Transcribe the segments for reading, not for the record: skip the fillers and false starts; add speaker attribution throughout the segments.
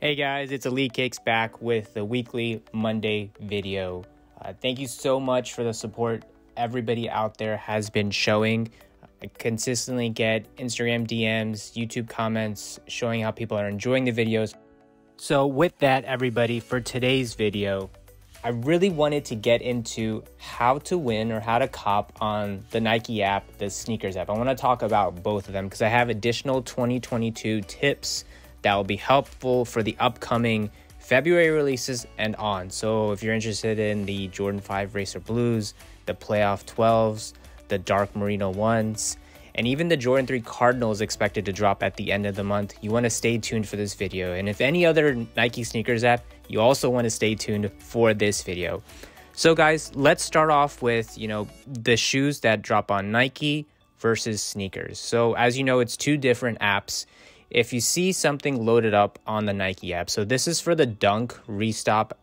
Speaker 1: Hey guys, it's Elite Cakes back with the weekly Monday video. Thank you so much for the support everybody out there has been showing. I consistently get Instagram DMs, YouTube comments showing how people are enjoying the videos. So with that, everybody, for today's video, I really wanted to get into how to win or how to cop on the Nike app, the SNKRS app. I want to talk about both of them because I have additional 2022 tips that will be helpful for the upcoming February releases and on. So if you're interested in the Jordan 5 Racer Blues, the Playoff 12s, the Dark Marina 1s, and even the Jordan 3 Cardinals expected to drop at the end of the month, you want to stay tuned for this video. And if any other Nike SNKRS app, you also want to stay tuned for this video. So guys, let's start off with, the shoes that drop on Nike versus SNKRS. So as you know, it's two different apps. If you see something loaded up on the Nike app, so this is for the Dunk restock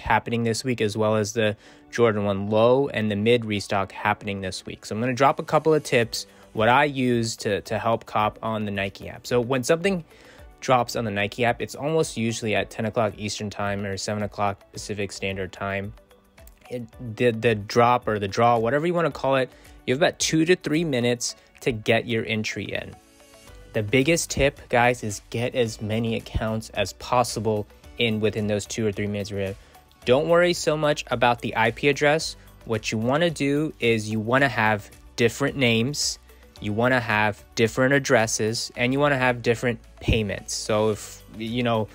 Speaker 1: happening this week, as well as the Jordan 1 low and the mid restock happening this week. So I'm going to drop a couple of tips, what I use to help cop on the Nike app. So when something drops on the Nike app, it's almost usually at 10 o'clock Eastern time or 7 o'clock Pacific Standard Time. The drop or the draw, whatever you want to call it, you have about 2 to 3 minutes to get your entry in. The biggest tip, guys, is get as many accounts as possible in within those 2 or 3 minutes. Don't worry so much about the IP address. What you want to do is you want to have different names, you want to have different addresses, and you want to have different payments. So if you don't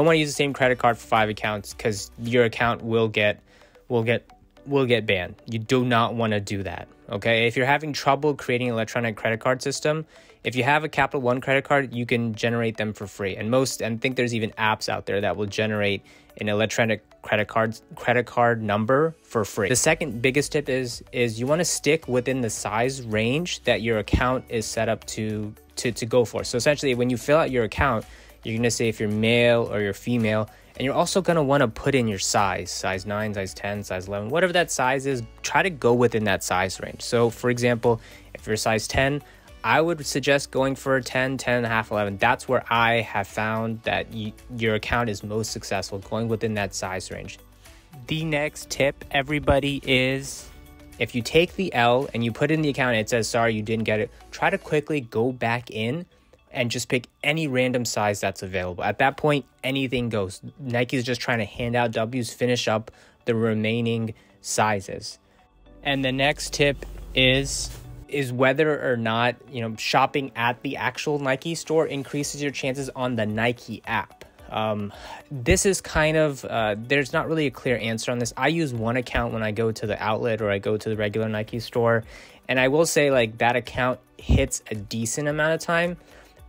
Speaker 1: want to use the same credit card for 5 accounts because your account will get banned. You do not want to do that. Okay, if you're having trouble creating an electronic credit card system, if you have a Capital One credit card, you can generate them for free. And I think there's even apps out there that will generate an electronic credit card number for free. The second biggest tip is you want to stick within the size range that your account is set up to go for. So essentially, when you fill out your account, you're going to say if you're male or you're female, and you're also going to want to put in your size 9, size 10, size 11, whatever that size is. Try to go within that size range. So for example, if you're size 10, I would suggest going for a 10, 10 and a half, 11. That's where I have found that your account is most successful, going within that size range. The next tip, everybody, is if you take the L and you put in the account and it says, sorry, you didn't get it, try to quickly go back in and just pick any random size that's available. At that point, anything goes. Nike is just trying to hand out W's, finish up the remaining sizes. And the next tip is whether or not, shopping at the actual Nike store increases your chances on the Nike app. This is kind of, there's not really a clear answer on this. I use one account when I go to the outlet or I go to the regular Nike store. And I will say that account hits a decent amount of time,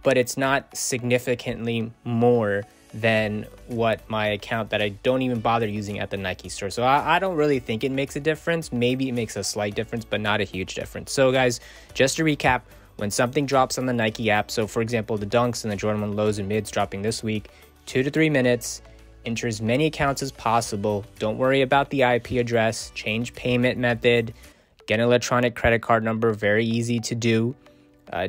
Speaker 1: but it's not significantly more than what my account that I don't even bother using at the Nike store. So I don't really think it makes a difference. Maybe it makes a slight difference, but not a huge difference. So guys, just to recap, when something drops on the Nike app, so for example, the Dunks and the Jordan 1 lows and mids dropping this week, 2 to 3 minutes, enter as many accounts as possible. Don't worry about the IP address, change payment method, get an electronic credit card number, very easy to do.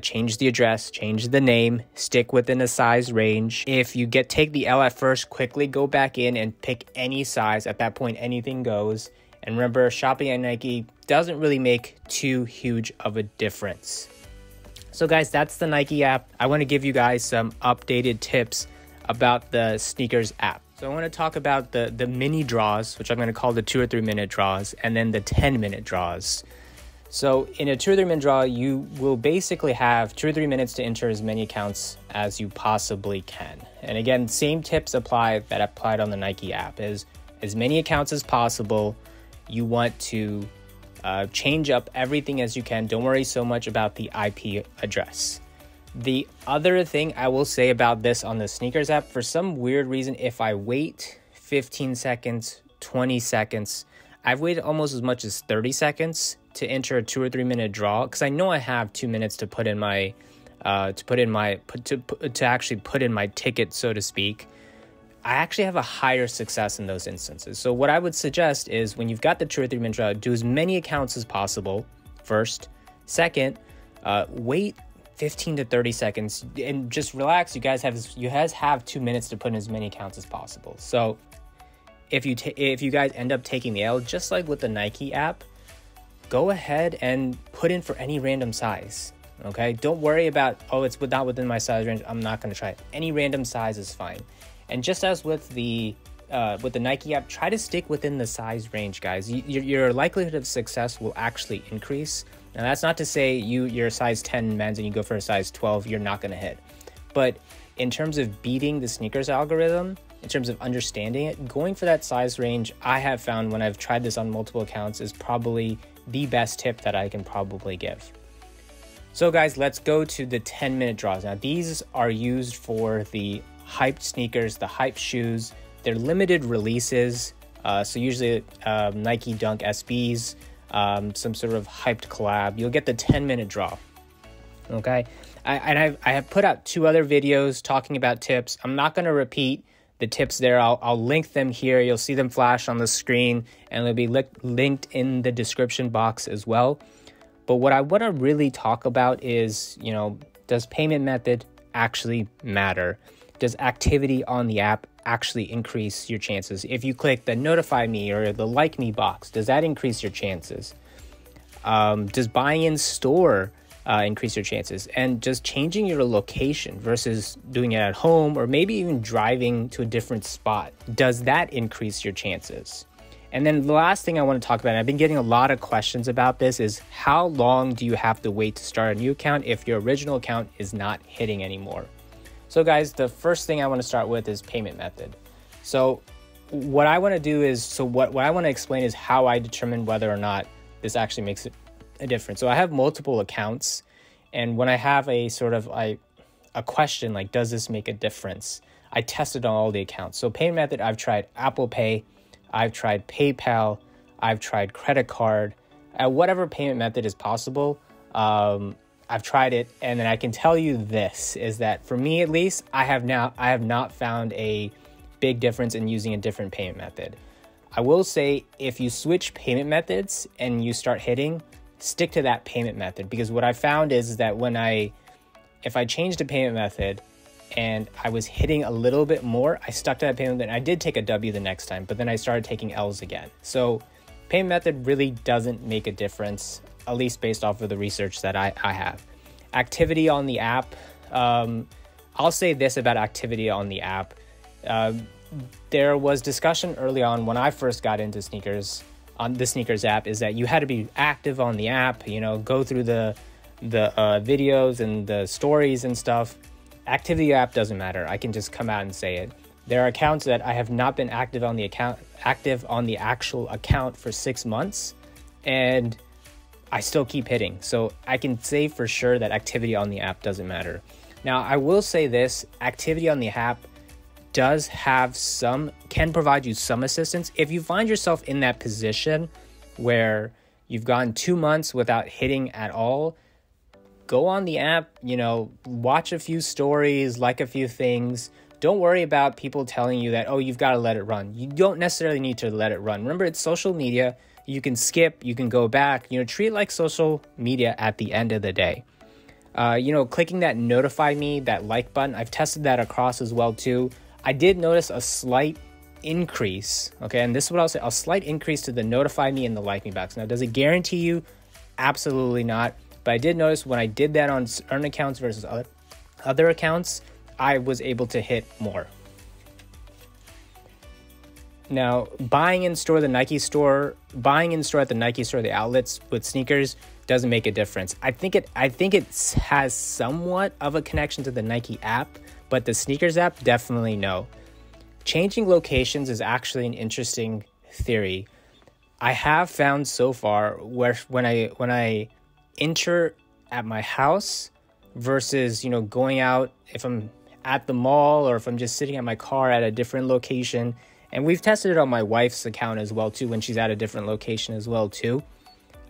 Speaker 1: Change the address, change the name, stick within a size range. If you take the L at first, quickly go back in and pick any size. At that point, anything goes. And remember, shopping at Nike doesn't really make too huge of a difference. So guys, that's the Nike app. I want to give you guys some updated tips about the SNKRS app. So I want to talk about the mini draws, which I'm going to call the 2 or 3 minute draws, and then the 10-minute draws. So in a 2 or 3 minute draw, you will basically have 2 or 3 minutes to enter as many accounts as you possibly can. And again, same tips apply that applied on the Nike app. Is as many accounts as possible. You want to change up everything as you can. Don't worry so much about the IP address. The other thing I will say about this on the SNKRS app, for some weird reason, if I wait 15 seconds, 20 seconds, I've waited almost as much as 30 seconds to enter a 2 or 3 minute draw, because I know I have 2 minutes to put in my to actually put in my ticket, so to speak. I actually have a higher success in those instances. So what I would suggest is when you've got the 2 or 3 minute draw, do as many accounts as possible first. Second, wait 15 to 30 seconds, and just relax. You guys have 2 minutes to put in as many accounts as possible. So if you guys end up taking the L, just like with the Nike app, go ahead and put in for any random size. Okay, don't worry about, oh, it's not within my size range, I'm not going to try it. Any random size is fine. And just as with the Nike app, try to stick within the size range, guys. Your likelihood of success will actually increase. Now, that's not to say you're a size 10 men's and you go for a size 12, you're not going to hit. But in terms of beating the sneakers algorithm, in terms of understanding it, going for that size range, I have found when I've tried this on multiple accounts, is probably the best tip that I can probably give. So guys, let's go to the 10-minute draws. Now, these are used for the hyped sneakers, the hyped shoes. They're limited releases. So usually Nike Dunk SBs, some sort of hyped collab. You'll get the 10-minute draw. Okay. I have put out 2 other videos talking about tips. I'm not going to repeat the tips there. I'll link them here. You'll see them flash on the screen, and they'll be linked in the description box as well. But what I want to really talk about is, does payment method actually matter? Does activity on the app actually increase your chances? If you click the notify me or the like me box, does that increase your chances? Does buying in store increase your chances? And just changing your location versus doing it at home, or maybe even driving to a different spot, does that increase your chances? And then the last thing I want to talk about, and I've been getting a lot of questions about this, is how long do you have to wait to start a new account if your original account is not hitting anymore? So guys, the first thing I want to start with is payment method. So what I want to do is, what I want to explain is how I determine whether or not this actually makes a difference. So I have multiple accounts, and when I have a sort of a question like, does this make a difference? I tested on all the accounts. So payment method, I've tried Apple Pay, I've tried PayPal, I've tried credit card, whatever payment method is possible. I've tried it, and then I can tell you this, is that for me at least, I have not found a big difference in using a different payment method. I will say, if you switch payment methods and you start hitting, stick to that payment method, because what I found is that if I changed a payment method and I was hitting a little bit more, I stuck to that payment method. I did take a W the next time, but then I started taking L's again. So payment method really doesn't make a difference, at least based off of the research that I have. Activity on the app, I'll say this about activity on the app. There was discussion early on when I first got into sneakers on the SNKRS app, is that you had to be active on the app, go through the videos and the stories and stuff. Activity app doesn't matter. I can just come out and say it. There are accounts that I have not been active on the actual account for 6 months, and I still keep hitting. So I can say for sure that activity on the app doesn't matter. Now, I will say this, activity on the app can provide you some assistance. If you find yourself in that position where you've gone 2 months without hitting at all, go on the app, watch a few stories, like a few things. Don't worry about people telling you that, oh, you've got to let it run. You don't necessarily need to let it run. Remember, it's social media. You can skip, you can go back, treat it like social media at the end of the day. Clicking that notify me, that like button, I've tested that across as well too. I did notice a slight increase, okay, and this is what I'll say, a slight increase to the notify me and the like me box. Now, does it guarantee you? Absolutely not. But I did notice when I did that on certain accounts versus other accounts, I was able to hit more. Now, buying in store at the Nike store, the outlets with sneakers doesn't make a difference. I think it has somewhat of a connection to the Nike app, but the SNKRS app, definitely no. Changing locations is actually an interesting theory. I have found so far where when I enter at my house versus, going out, if I'm at the mall or if I'm just sitting at my car at a different location, and we've tested it on my wife's account as well too, when she's at a different location as well too,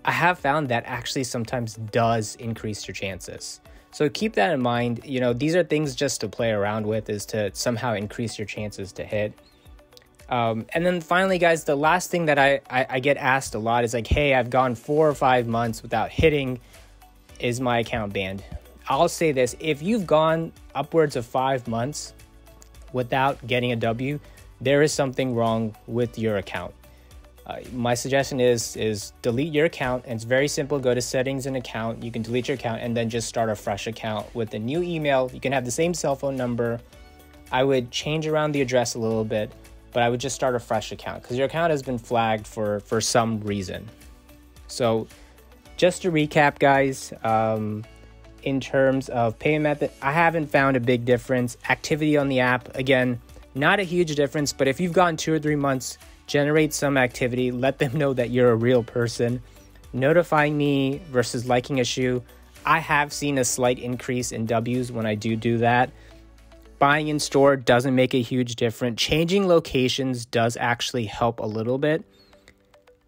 Speaker 1: I have found that actually sometimes does increase your chances. So keep that in mind. These are things just to play around with, is to somehow increase your chances to hit. And then finally, guys, the last thing that I get asked a lot is like, hey, I've gone 4 or 5 months without hitting. Is my account banned? I'll say this, if you've gone upwards of 5 months without getting a W, there is something wrong with your account. My suggestion is delete your account, and it's very simple. Go to settings and account. You can delete your account and then just start a fresh account with a new email. You can have the same cell phone number. I would change around the address a little bit, but I would just start a fresh account because your account has been flagged for some reason. So just to recap, guys, in terms of payment method, I haven't found a big difference. Activity on the app, again, not a huge difference, but if you've gone 2 or 3 months, generate some activity, let them know that you're a real person. Notifying me versus liking a shoe, I have seen a slight increase in W's when I do that. Buying in store doesn't make a huge difference. Changing locations does actually help a little bit.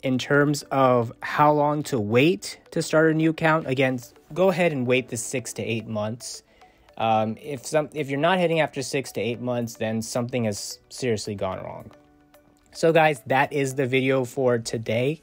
Speaker 1: In terms of how long to wait to start a new account, again, go ahead and wait the 6 to 8 months. If you're not hitting after 6 to 8 months, then something has seriously gone wrong. So guys, that is the video for today.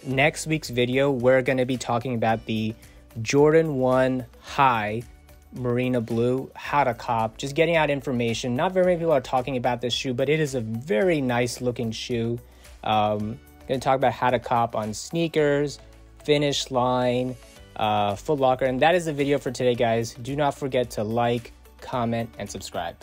Speaker 1: Next week's video, we're going to be talking about the Jordan 1 High Marina Blue, how to cop, just getting out information. Not very many people are talking about this shoe, but it is a very nice looking shoe. Going to talk about how to cop on sneakers, Finish Line, Foot Locker, and that is the video for today, guys. Do not forget to like, comment, and subscribe.